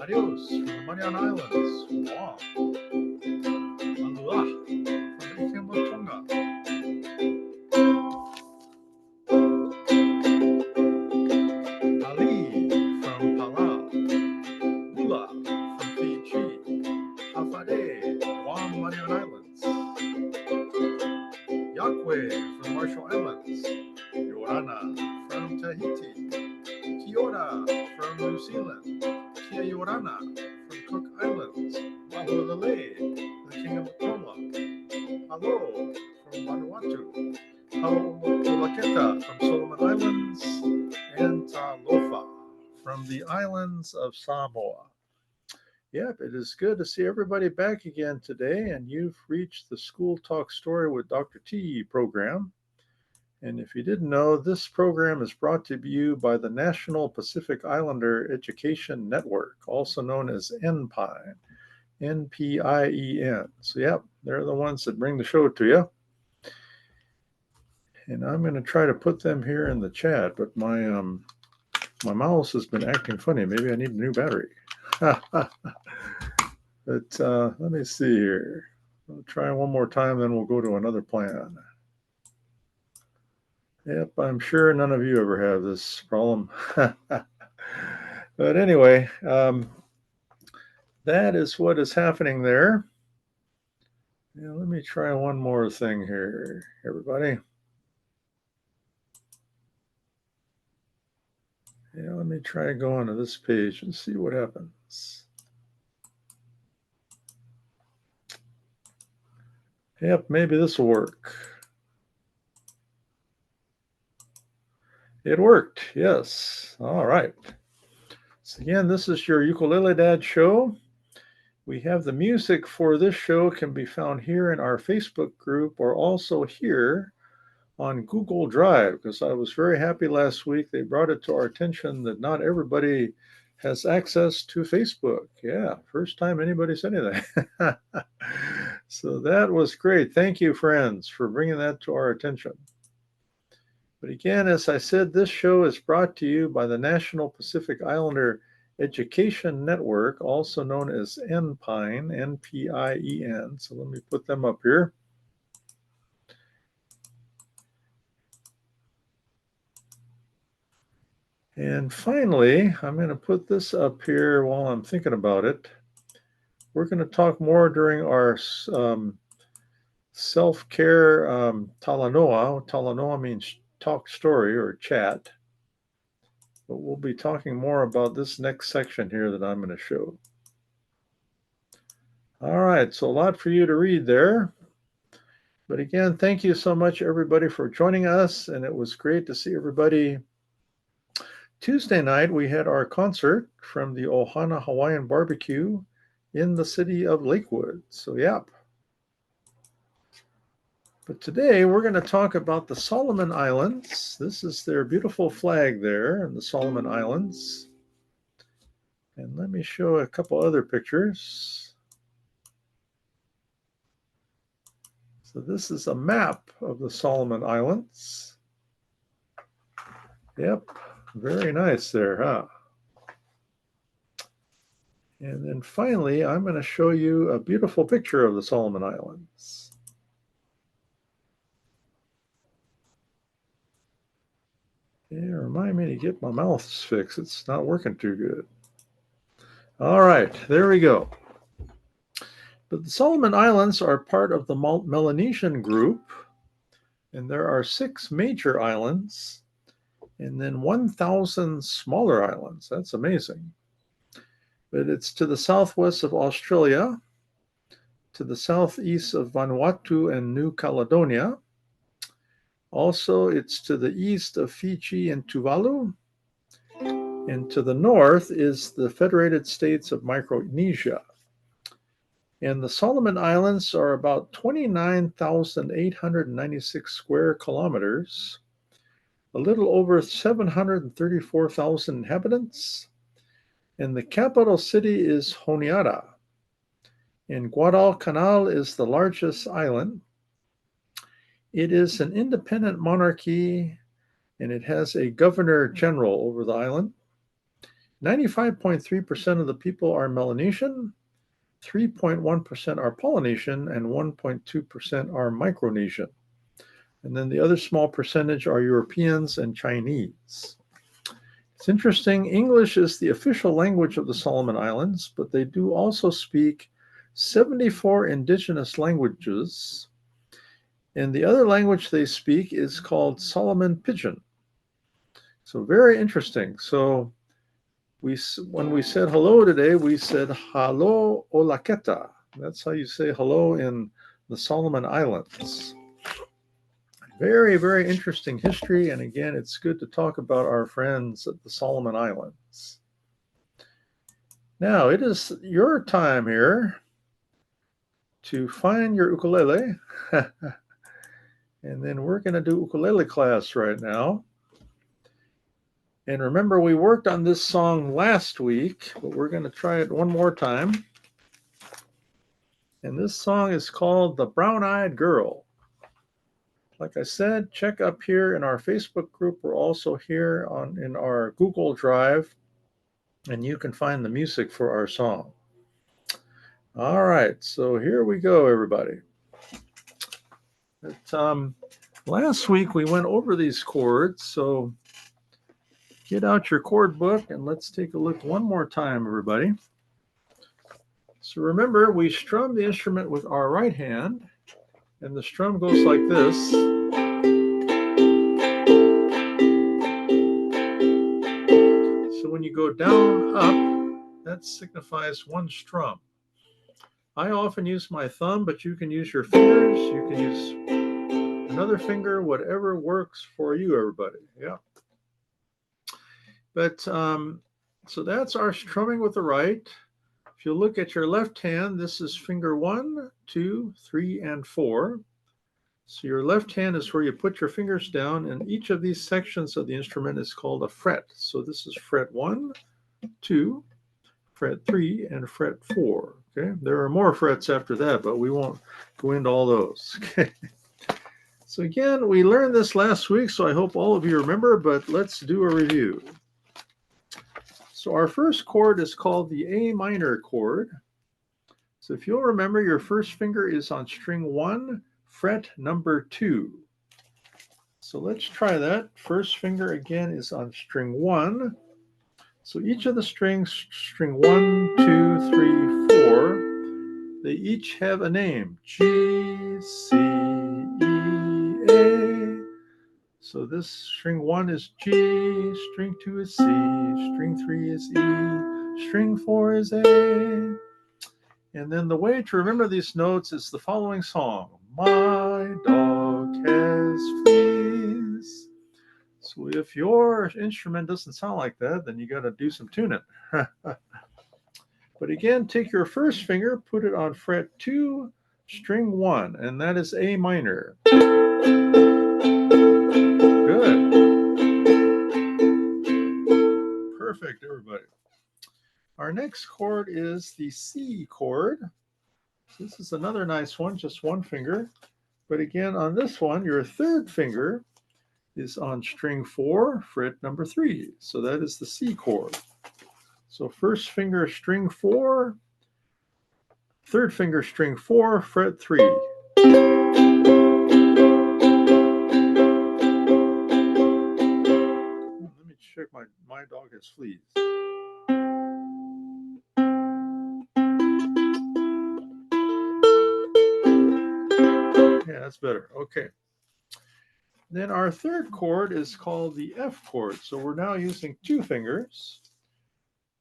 Adios from the Mariana Islands. Wow. Aloha from Tonga. Ali from Palau. Ula from Fiji. Hafade, Guam, Mariana Islands. Yaqui from Marshall Islands. Yorana from Tahiti. Kiora from New Zealand. Kia Yorana from Cook Islands. Mahualele, the King of Tonga. Hello from Vanuatu. Hello olaketa from Solomon Islands. And Talofa from the islands of Samoa. Yep, it is good to see everybody back again today, and you've reached the School Talk Story with Dr. T program. And if you didn't know, this program is brought to you by the National Pacific Islander Education Network, also known as NPINE, NPIEN. So, yep, they're the ones that bring the show to you. And I'm going to try to put them here in the chat, but my mouse has been acting funny. Maybe I need a new battery. But let me see here. I'll try one more time, then we'll go to another plan. Yep, I'm sure none of you ever have this problem. But anyway, that is what is happening there. Yeah, let me try one more thing here, everybody. Yeah, let me try going to this page and see what happens. Yep, maybe this will work. It worked, yes. All right. So again, this is your Ukulele Dad show. We have the music for this show can be found here in our Facebook group or also here on Google Drive, because I was very happy last week. They brought it to our attention that not everybody has access to Facebook. Yeah, first time anybody said anything. So that was great. Thank you, friends, for bringing that to our attention. But again, as I said, this show is brought to you by the National Pacific Islander Education Network, also known as NPIEN, N-P-I-E-N. So let me put them up here. And finally, I'm going to put this up here while I'm thinking about it. We're going to talk more during our self-care talanoa. Talanoa means talk story or chat. But we'll be talking more about this next section here that I'm going to show. All right, so a lot for you to read there. But again, thank you so much, everybody, for joining us. And it was great to see everybody. Tuesday night, we had our concert from the Ohana Hawaiian Barbecue in the city of Lakewood. So, yeah. But today, we're going to talk about the Solomon Islands. This is their beautiful flag there in the Solomon Islands. And let me show a couple other pictures. So this is a map of the Solomon Islands. Yep, very nice there, huh? And then finally, I'm going to show you a beautiful picture of the Solomon Islands. Yeah, remind me to get my mouse fixed. It's not working too good. All right, there we go. But the Solomon Islands are part of the Melanesian group, and there are 6 major islands and then 1,000 smaller islands. That's amazing. But it's to the southwest of Australia, to the southeast of Vanuatu and New Caledonia. Also, it's to the east of Fiji and Tuvalu. And to the north is the Federated States of Micronesia. And the Solomon Islands are about 29,896 square kilometers, a little over 734,000 inhabitants. And the capital city is Honiara. And Guadalcanal is the largest island. It is an independent monarchy, and it has a governor general over the island. 95.3% of the people are Melanesian, 3.1% are Polynesian, and 1.2% are Micronesian. And then the other small percentage are Europeans and Chinese. It's interesting, English is the official language of the Solomon Islands, but they do also speak 74 indigenous languages. And the other language they speak is called Solomon Pidgin. So very interesting. So when we said hello today, we said halo olaketa. That's how you say hello in the Solomon Islands. Very, very interesting history. And again, it's good to talk about our friends at the Solomon Islands. Now, it is your time here to find your ukulele. And then we're going to do ukulele class right now. And remember, we worked on this song last week, but we're going to try it one more time. And this song is called The Brown-Eyed Girl. Like I said, check up here in our Facebook group. We're also here in our Google Drive, and you can find the music for our song. All right, so here we go, everybody. Last week we went over these chords, so get out your chord book and let's take a look one more time, everybody. So remember, we strum the instrument with our right hand, and the strum goes like this. So when you go down, up, that signifies one strum. I often use my thumb, but you can use your fingers. You can use another finger, whatever works for you, everybody. Yeah. But so that's our strumming with the right. If you look at your left hand, this is finger 1, 2, 3, and 4. So your left hand is where you put your fingers down, and each of these sections of the instrument is called a fret. So this is fret 1, 2, fret 3, and fret 4. Okay, there are more frets after that, but we won't go into all those. Okay. So again, we learned this last week, so I hope all of you remember, but let's do a review. So our first chord is called the A minor chord. So if you'll remember, your first finger is on string 1, fret number 2. So let's try that. First finger again is on string 1. So each of the strings, string 1, 2, 3, 4, they each have a name. G, C, E, A. So this string 1 is G, string 2 is C, string 3 is E, string 4 is A. And then the way to remember these notes is the following song. My dog has fleas. So if your instrument doesn't sound like that, then you got to do some tuning. But again, take your first finger, put it on fret 2, string 1, and that is A minor. Good. Perfect, everybody. Our next chord is the C chord. This is another nice one, just one finger. But again, on this one, your third finger is on string 4, fret number 3. So that is the C chord. So first finger, string 4, third finger, string 4, fret 3. Let me check, my dog has fleas. Yeah, that's better. Okay. Then our third chord is called the F chord. So we're now using two fingers.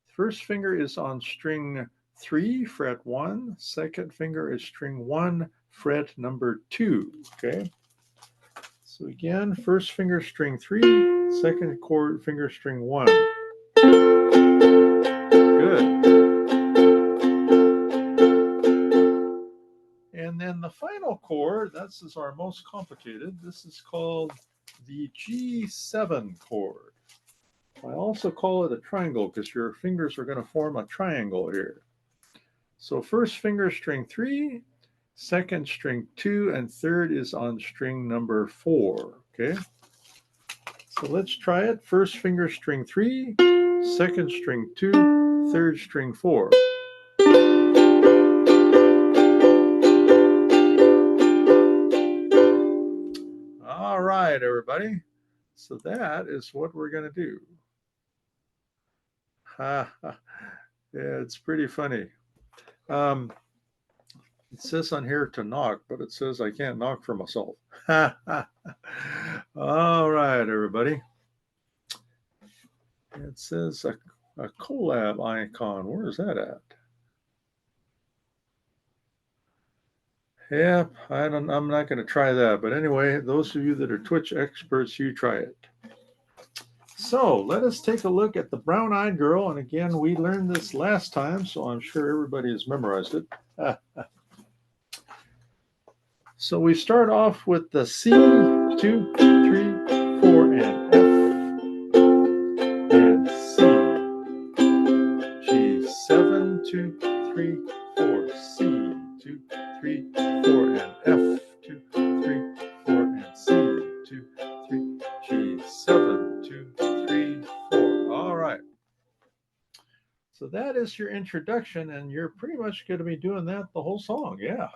First finger is on string 3, fret 1. Second finger is string 1, fret number 2. Okay. So again, first finger string 3, second chord finger string 1. Good. And then the final chord, this is our most complicated. This is called the G7 chord. I also call it a triangle because your fingers are going to form a triangle here. So first finger string 3, second string 2, and third is on string number 4. Okay. So let's try it. First finger string 3, second string 2, third string 4. All right, everybody. So that is what we're going to do. Yeah, it's pretty funny. It says on here to knock, but it says I can't knock for myself. All right, everybody. It says a collab icon. Where is that at? Yeah, I'm not going to try that. But anyway, those of you that are Twitch experts, you try it. So let us take a look at the brown-eyed girl. And again, we learned this last time, so I'm sure everybody has memorized it. So we start off with the C, 2, 3, 4, and F, and C, G7, 2, 3, 4, C, 2, 3, 4, and F, 2, 3, 4, and C, 2, 3, G7, 2, 3, 4. All right. So that is your introduction, and you're pretty much going to be doing that the whole song. Yeah.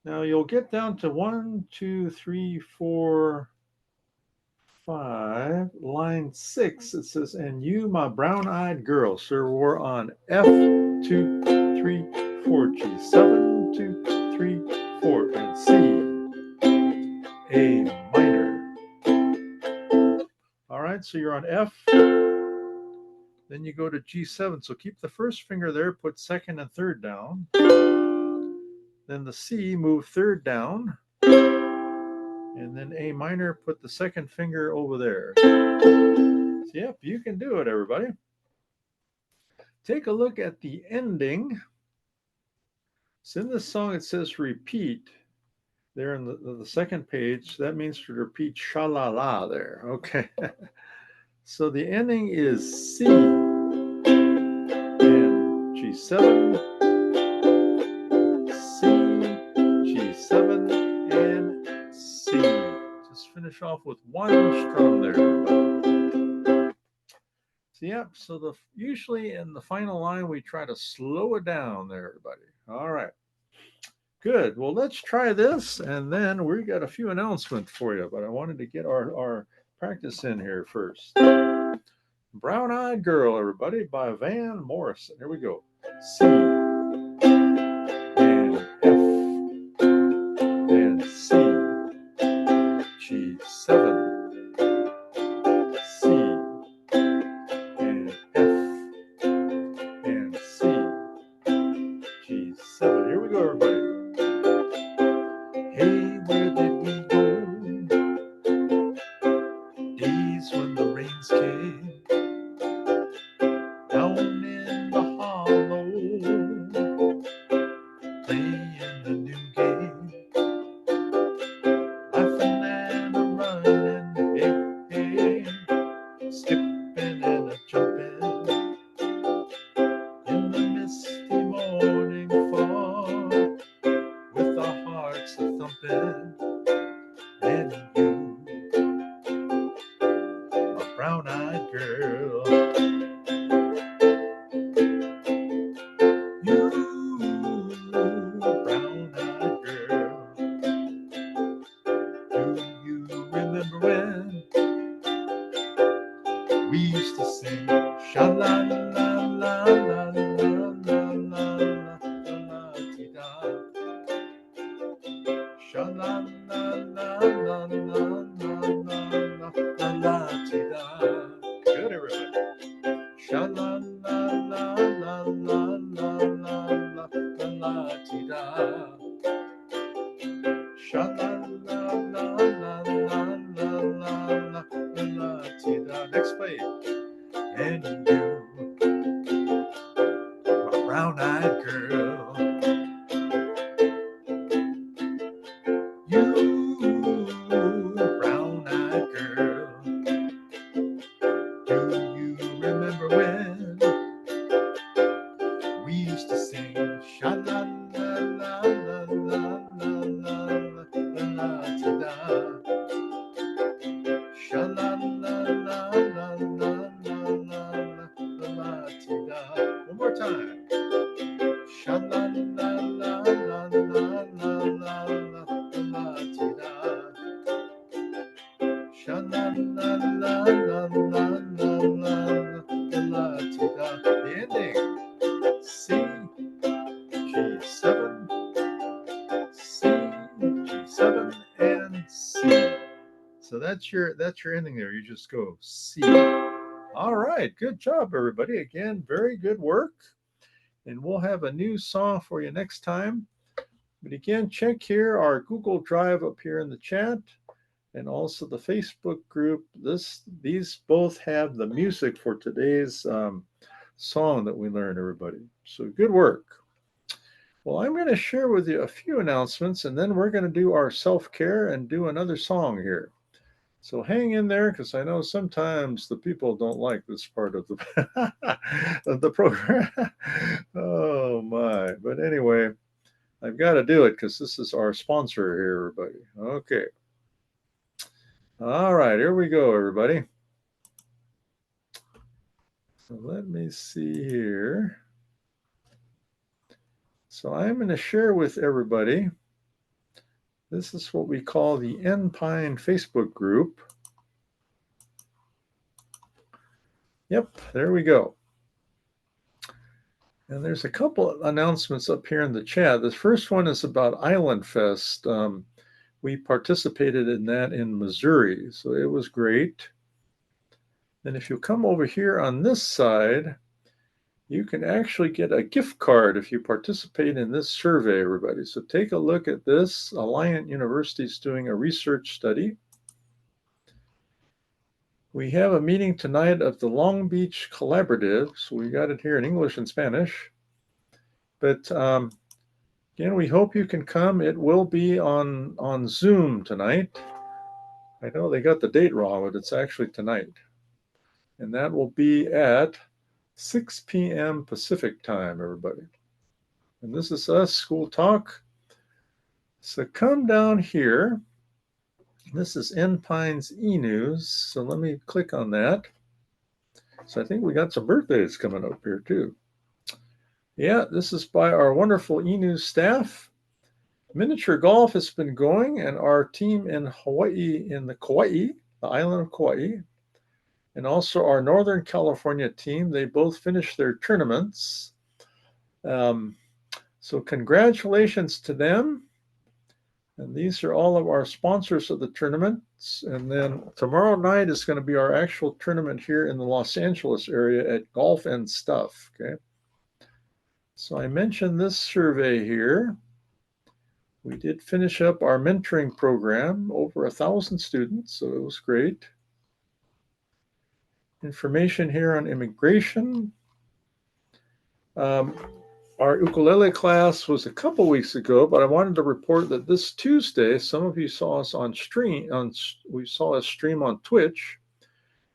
Now you'll get down to 1, 2, 3, 4, 5, line 6. It says, "And you, my brown-eyed girl." So we're on F, 2, 3, 4, G7, 2, 3, 4, and C, A minor. All right, so you're on F. Then you go to G7. So keep the first finger there, put second and third down. Then the C, move third down. And then A minor, put the second finger over there. So, yep, you can do it, everybody. Take a look at the ending. So in this song, it says repeat there in the second page. That means to repeat sha-la-la there. Okay. So the ending is C and G7, C, G7, and C. Just finish off with one strum there. So, yep, so usually in the final line, we try to slow it down there, everybody. All right. Good. Well, let's try this, and then we got a few announcements for you, but I wanted to get our practice in here first. Brown-Eyed Girl, everybody, by Van Morrison. Here we go. C, and F, and C, G7, C, and F, and C, G7. Here we go, everybody. Hey, where did we go? Days when the rains came down in the hollow, playing a new game, laughing and a running, hey, hey, skipping and a jumping in the misty morning fog, with our hearts a thumping, and you, my brown-eyed girl, you, brown-eyed girl, do you remember when we used to sing sha-la-la-la-la-la-la-la-la-la-la-la-ti-da, sha-la-la-la-la-la-la-la-la-la-ti-da. Good, everybody. Sha-la-la-la-la-la-la-la-la-la-ti-da. Sha-la-la-la-la-la-la-la-la-ti-da. Next page. And you, my brown-eyed girl, you, brown-eyed girl, do you remember when we used to sing sha-la-la-la-la-la-la-la-la-la-ti-da, sha-la-la-la-la-la-la-la-la-la-la-ti-da. that's your ending there. You just go C. All right, good job, everybody. Again, very good work. And we'll have a new song for you next time. But again, check here our Google Drive up here in the chat, and also the Facebook group. These both have the music for today's song that we learned, everybody. So good work. Well, I'm going to share with you a few announcements, and then we're going to do our self-care and do another song here. So hang in there, because I know sometimes the people don't like this part of the of the program. Oh my! But anyway, I've got to do it because this is our sponsor here, everybody. Okay. All right, here we go, everybody. So let me see here. So I'm going to share with everybody. This is what we call the N-Pine Facebook group. Yep, there we go. And there's a couple of announcements up here in the chat. The first one is about Island Fest. We participated in that in Missouri, so it was great. And if you come over here on this side, you can actually get a gift card if you participate in this survey, everybody. So take a look at this. Alliant University is doing a research study. We have a meeting tonight of the Long Beach Collaborative. So we got it here in English and Spanish. But again, we hope you can come. It will be on Zoom tonight. I know they got the date wrong, but it's actually tonight. And that will be at 6 p.m. Pacific time, everybody. And this is us, School Talk. So come down here. This is N-Pine's e-news. So let me click on that. So I think we got some birthdays coming up here too. Yeah, this is by our wonderful e-news staff. Miniature golf has been going, and our team in Hawaii, in the Kauai, the island of Kauai, and also our Northern California team, they both finished their tournaments. So congratulations to them. And these are all of our sponsors of the tournaments. And then tomorrow night is going to be our actual tournament here in the Los Angeles area at Golf and Stuff. Okay. So I mentioned this survey here. We did finish up our mentoring program, over 1,000 students, so it was great. Information here on immigration. Our ukulele class was a couple weeks ago, but I wanted to report that this Tuesday, some of you saw us on stream. We saw us stream on Twitch.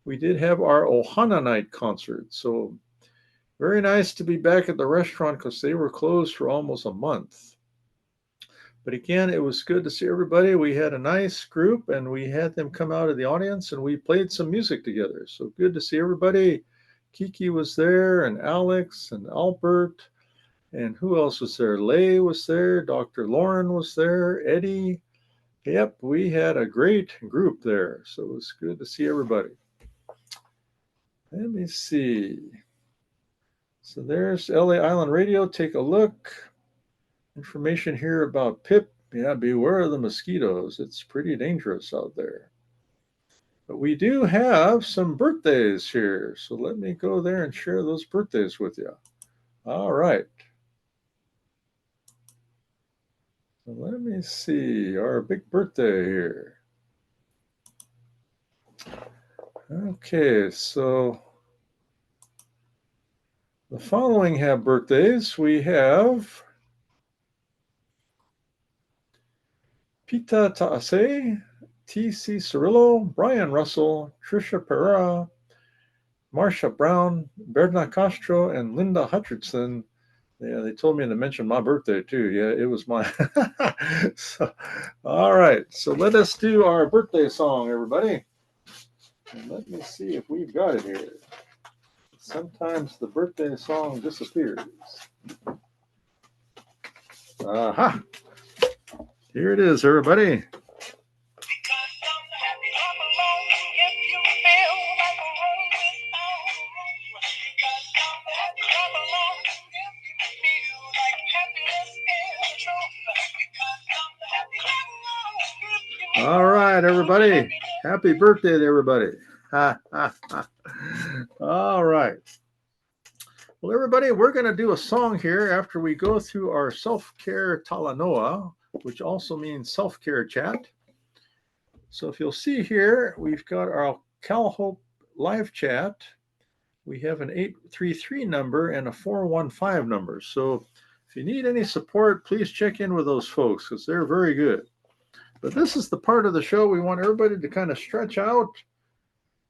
We did have our Ohana Night concert, so very nice to be back at the restaurant because they were closed for almost a month. But again, it was good to see everybody. We had a nice group, and we had them come out of the audience, and we played some music together. So good to see everybody. Kiki was there, and Alex, and Albert. And who else was there? Lay was there. Dr. Lauren was there. Eddie. Yep, we had a great group there. So it was good to see everybody. Let me see. So there's LA Island Radio. Take a look. Information here about PIP. Yeah, beware of the mosquitoes. It's pretty dangerous out there. But we do have some birthdays here. So let me go there and share those birthdays with you. All right. So let me see our big birthday here. Okay, so the following have birthdays. We have Pita Taase, T.C. Cirillo, Brian Russell, Trisha Pereira, Marsha Brown, Berna Castro, and Linda Hutchinson. Yeah, they told me to mention my birthday too. Yeah, it was mine. So, all right, so let us do our birthday song, everybody. And let me see if we've got it here. Sometimes the birthday song disappears. Aha! Here it is, everybody. All right, everybody. Happy birthday to everybody. All right. Well, everybody, we're going to do a song here after we go through our self-care talanoa, which also means self-care chat. So if you'll see here, we've got our CalHope live chat. We have an 833 number and a 415 number. So if you need any support, please check in with those folks because they're very good. But this is the part of the show we want everybody to kind of stretch out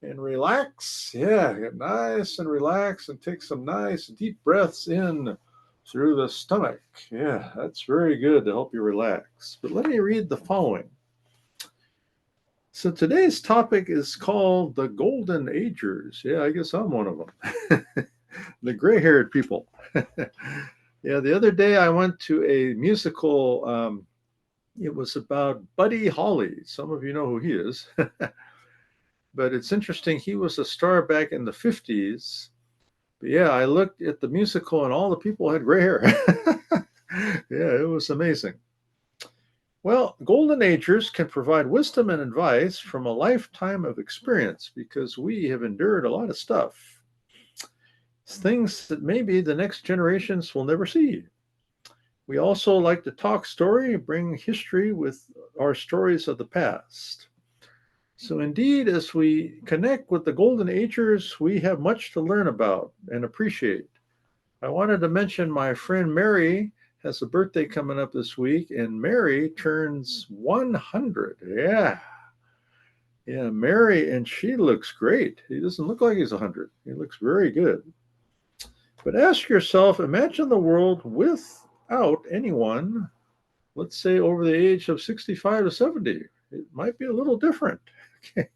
and relax. Yeah, get nice and relax and take some nice deep breaths in through the stomach. Yeah, that's very good to help you relax. But let me read the following. So today's topic is called the Golden Agers. Yeah, I guess I'm one of them. The gray-haired people. Yeah, the other day I went to a musical. It was about Buddy Holly. Some of you know who he is. But it's interesting. He was a star back in the 50s. But yeah, I looked at the musical and all the people had gray hair. Yeah, it was amazing. Well, Golden Agers can provide wisdom and advice from a lifetime of experience because we have endured a lot of stuff. Things that maybe the next generations will never see. We also like to talk story, bring history with our stories of the past. So indeed, as we connect with the Golden Agers, we have much to learn about and appreciate. I wanted to mention my friend Mary has a birthday coming up this week, and Mary turns 100. Yeah. Yeah, Mary, and she looks great. He doesn't look like he's 100. He looks very good. But ask yourself, imagine the world without anyone, let's say over the age of 65 to 70. It might be a little different. Okay.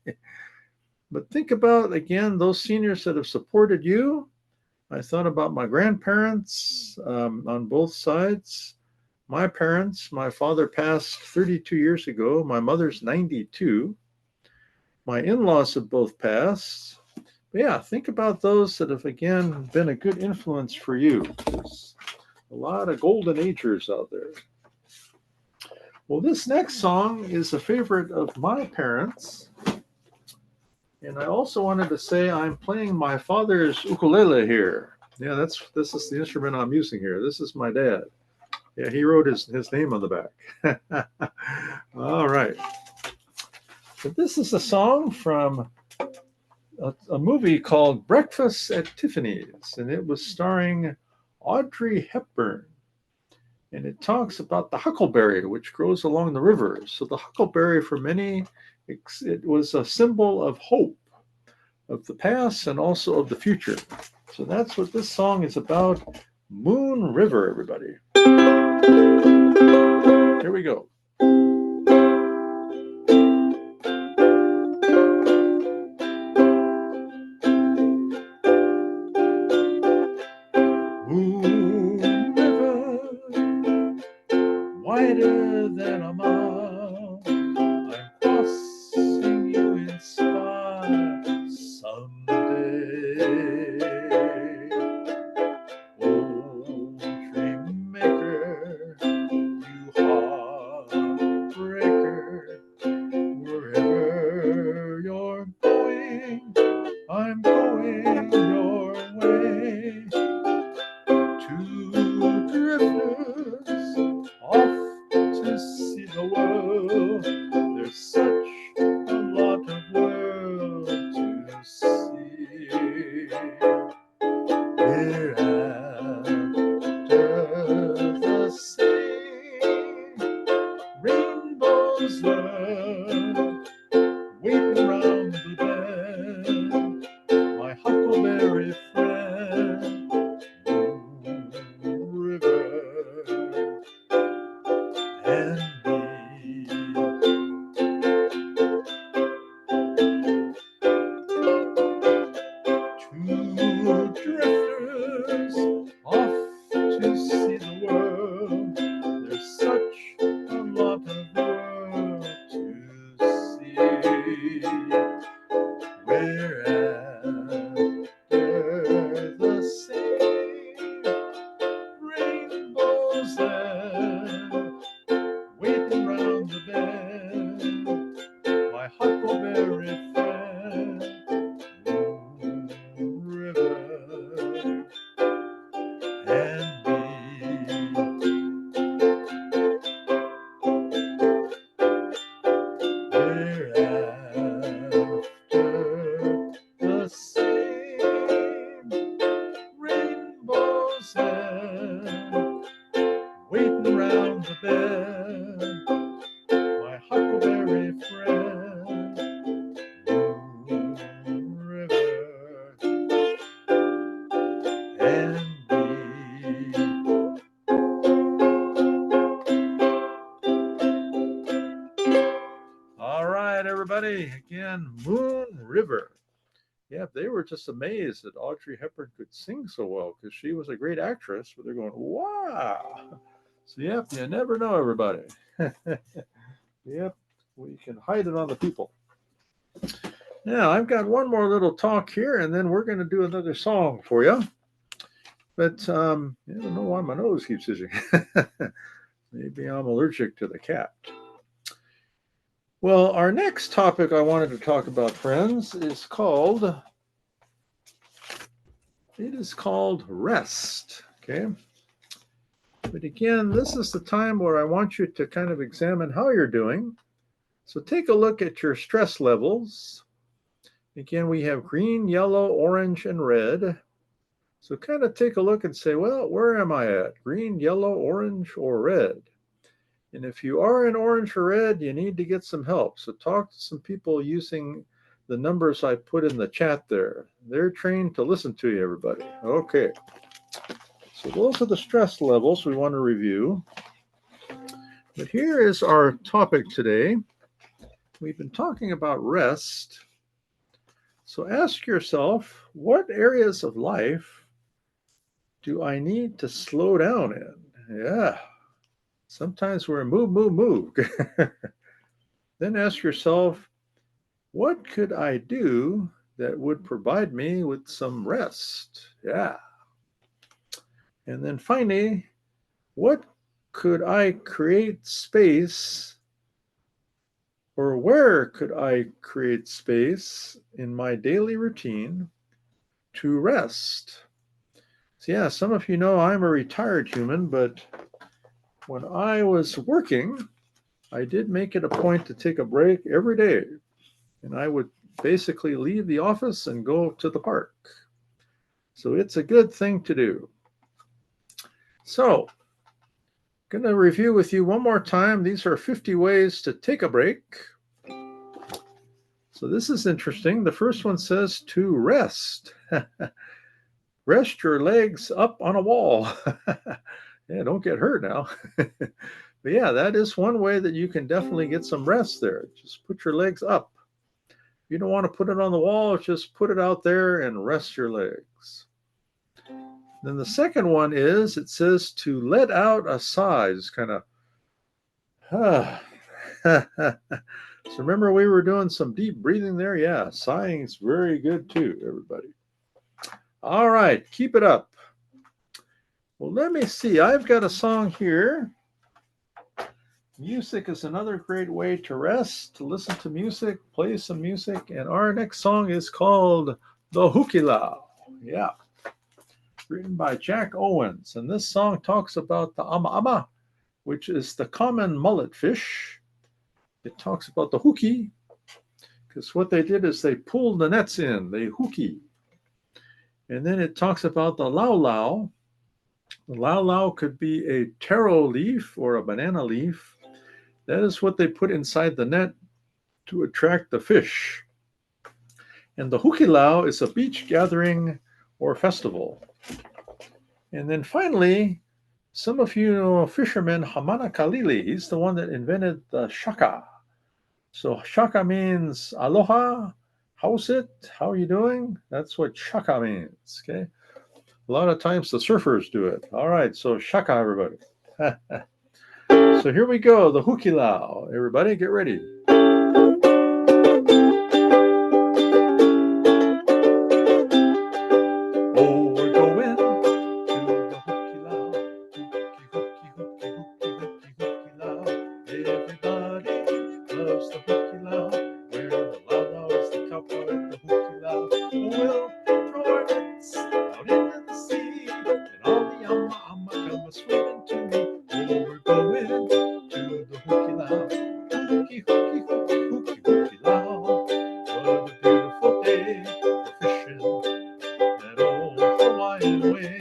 But think about, again, those seniors that have supported you. I thought about my grandparents on both sides. My parents, my father passed 32 years ago. My mother's 92. My in-laws have both passed. But yeah, think about those that have, again, been a good influence for you. There's a lot of golden agers out there. Well, this next song is a favorite of my parents. And I also wanted to say I'm playing my father's ukulele here. Yeah, this is the instrument I'm using here. This is my dad. Yeah, he wrote his name on the back. All right. So this is a song from a movie called Breakfast at Tiffany's, and it was starring Audrey Hepburn. And it talks about the huckleberry, which grows along the river. So the huckleberry, for many, it was a symbol of hope, of the past and also of the future. So that's what this song is about. Moon River, everybody. Here we go. Moon River, wider than a mile. I'm crossing you in style someday. Oh, dream maker, you heartbreaker, wherever you're going, I'm going your way. Two drifters off to see the world. There's such a lot of world to see. We're after the sea, rainbows love, waiting round the bend. My huckleberry friend, Moon River and me. Two drifters off to see the world. There's such a lot of world to see. We're after the sea, and me. All right, everybody. Again, Moon River. Yeah, they were just amazed that Audrey Hepburn could sing so well because she was a great actress. But they're going, wow. So, yep, you never know, everybody. Yep, we can hide it on the people. Now, I've got one more little talk here, and then we're going to do another song for you. But I don't know why my nose keeps itching. Maybe I'm allergic to the cat. Well, our next topic I wanted to talk about, friends, is called rest. Okay. But again, this is the time where I want you to kind of examine how you're doing. So take a look at your stress levels. Again, we have green, yellow, orange, and red. So kind of take a look and say, well, where am I at? Green, yellow, orange, or red? And if you are in orange or red, you need to get some help. So talk to some people using the numbers I put in the chat there. They're trained to listen to you, everybody. Okay. So those are the stress levels we want to review. But here is our topic today. We've been talking about rest. So ask yourself, what areas of life do I need to slow down in? Yeah. Sometimes we're move. Then ask yourself, what could I do that would provide me with some rest? Yeah. And then finally, what could I create space, or where could I create space in my daily routine to rest? So yeah, some of you know I'm a retired human, but when I was working, I did make it a point to take a break every day. And I would basically leave the office and go to the park. So it's a good thing to do. So, going to review with you one more time. These are 50 ways to take a break. So this is interesting. The first one says to rest. Rest your legs up on a wall. Yeah, don't get hurt now. But yeah, that is one way that you can definitely get some rest there. Just put your legs up. If you don't want to put it on the wall, just put it out there and rest your legs. Then the second one is, it says to let out a sigh. It's kind of, So remember we were doing some deep breathing there? Yeah, sighing is very good too, everybody. All right, keep it up. Well, let me see. I've got a song here. Music is another great way to rest, to listen to music, play some music. And our next song is called The Ukulele. Yeah. Written by Jack Owens. And this song talks about the ama, which is the common mullet fish. It talks about the hookie, because what they did is they pulled the nets in, they hookie. And then it talks about the lau. The lau could be a taro leaf or a banana leaf. That is what they put inside the net to attract the fish. And the hukilau is a beach gathering or festival. And then finally, some of you know fisherman Hamana Kalili. He's the one that invented the shaka. So shaka means aloha, how's it, how are you doing? That's what shaka means, okay? A lot of times the surfers do it. All right, so shaka, everybody. So here we go, the hukilau. Everybody get ready. Oh, we're going to the hukilau. Hukilau. Everybody loves the hukilau. Where the lau is the cowboy at the hukilau. We'll throw our nets out into the sea, and all the ama come swimming to me. Oh, we're going to the hukilau. Hukilau. What a beautiful day for fishing that old Hawaiian way,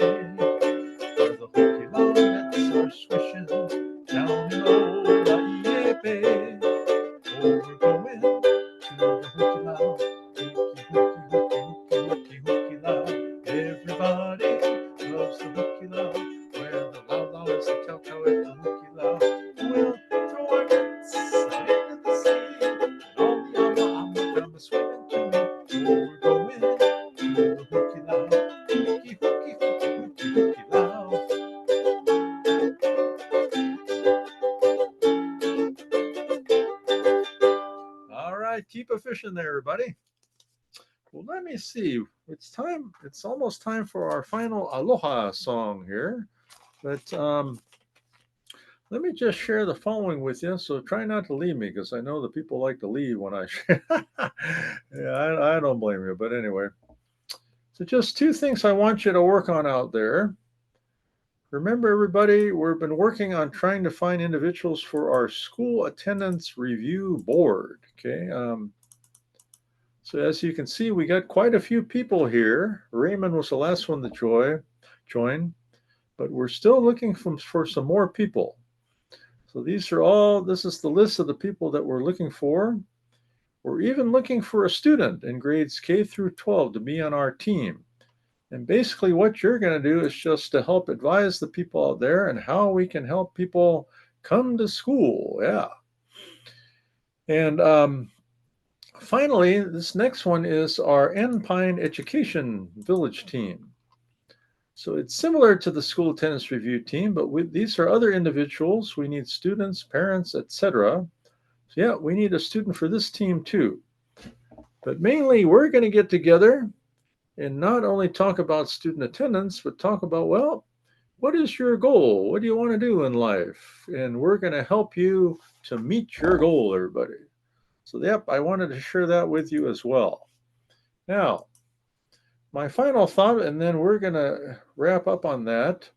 where the hukilau nets are swishing down in Old Bay. Oh, we're going to the hukilau. Hukilau. Everybody a fishing there, everybody. Well, let me see. It's time. It's almost time for our final Aloha song here. But let me just share the following with you. So try not to leave me because I know that people like to leave when I share. Yeah, I don't blame you. But anyway, so just two things I want you to work on out there. Remember, everybody, we've been working on trying to find individuals for our school attendance review board. Okay. So as you can see, we got quite a few people here. Raymond was the last one to join, but we're still looking for some more people. So this is the list of the people that we're looking for. We're even looking for a student in grades K through 12 to be on our team. And basically what you're going to do is just to help advise the people out there and how we can help people come to school. Yeah. And finally, this next one is our Enpine Education Village team. So it's similar to the school attendance review team, but these are other individuals. We need students, parents, etc. So yeah, we need a student for this team too. But mainly we're going to get together and not only talk about student attendance, but talk about, well, what is your goal? What do you want to do in life? And we're going to help you to meet your goal, everybody. So, yep, I wanted to share that with you as well. Now, my final thought, and then we're going to wrap up on that.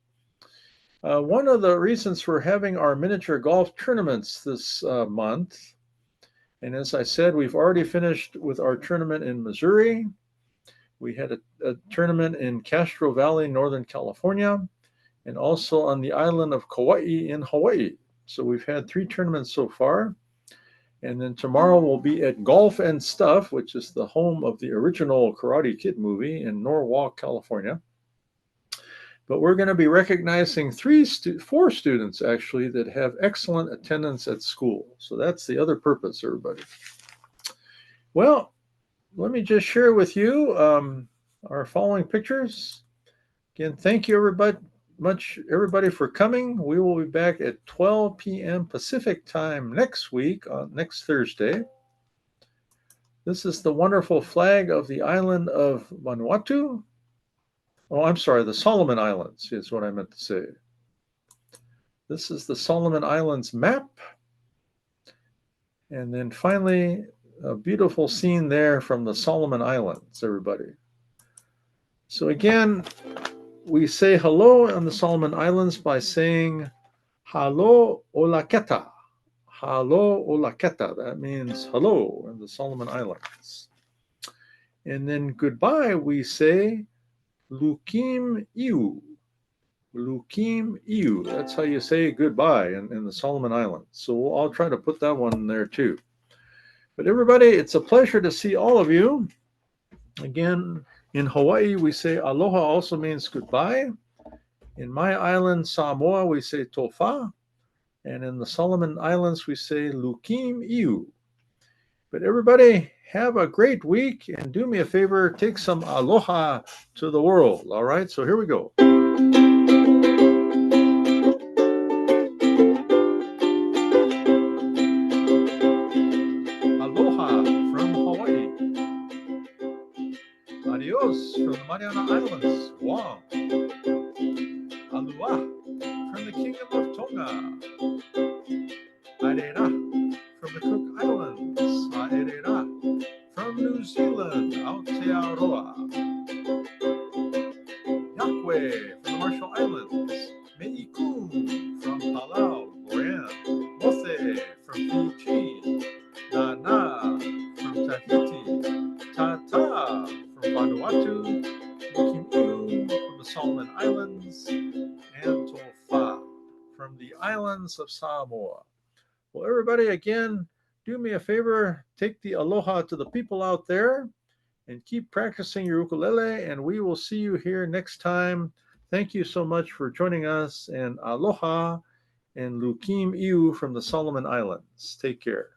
One of the reasons for having our miniature golf tournaments this month, and as I said, we've already finished with our tournament in Missouri. We had a tournament in Castro Valley, Northern California, and also on the island of Kauai in Hawaii. So we've had 3 tournaments so far. And then tomorrow we'll be at Golf and Stuff, which is the home of the original Karate Kid movie in Norwalk, California. But we're going to be recognizing 4 students actually that have excellent attendance at school. So that's the other purpose, everybody. Well, let me just share with you our following pictures. Again, thank you everybody for coming. We will be back at 12 p.m. Pacific time next week, next Thursday. This is the wonderful flag of the island of Vanuatu. Oh, I'm sorry, the Solomon Islands is what I meant to say. This is the Solomon Islands map. And then finally, a beautiful scene there from the Solomon Islands, everybody. So again, we say hello on the Solomon Islands by saying "Halo olaketa." Halo olaketa. That means hello in the Solomon Islands. And then goodbye, we say Lukim Iu. Lukim Iu. That's how you say goodbye in the Solomon Islands. So I'll try to put that one in there too. But everybody, it's a pleasure to see all of you. Again, in Hawaii, we say aloha also means goodbye. In my island, Samoa, we say tofa. And in the Solomon Islands, we say lukim iu. But everybody, have a great week and do me a favor, take some aloha to the world. All right, so here we go. Aloha from Hawaii. Adios from the Mariana Islands, Guam. Aloha from the Kingdom of Tonga. Arera from the Cook Islands. Aerera from New Zealand, Aotearoa. Yakwe from the Marshall Islands. Meikun from Palau, Boran. Mothe from Fiji. Nana from Tahiti. Tata from Vanuatu. Lukimu from the Solomon Islands. And Tofa from the islands of Samoa. Well, everybody, again, do me a favor, take the aloha to the people out there and keep practicing your ukulele, and we will see you here next time. Thank you so much for joining us, and aloha and lukim iu from the Solomon Islands. Take care.